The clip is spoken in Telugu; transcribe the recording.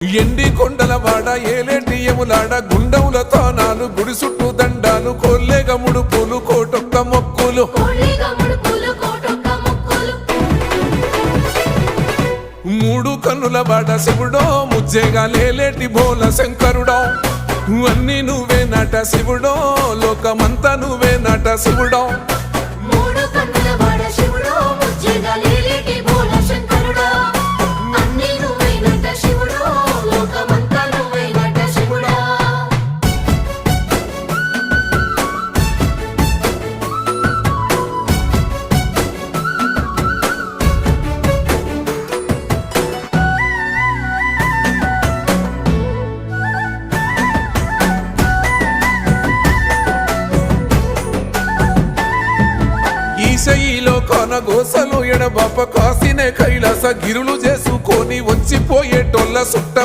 ఎండి కొండల వాడ ఏలేటి యములాడ గుండముల తానాలు గుడి చుట్టూ దండాలు కొల్లేగ ముడుపులు కోటొక్క మొక్కులు మూడు కన్నుల వాడ శివుడో ముజ్జేగా లేలేటి బోల శంకరుడో అన్ని నువ్వే నట శివుడో లోకమంతా నువ్వే నట శివుడో ఈశయిలో కొన గోసలు ఎడబాప కాసినే కైలాస గిరులు చేసుకొని వచ్చిపోయేటోళ్ళ సుట్టమ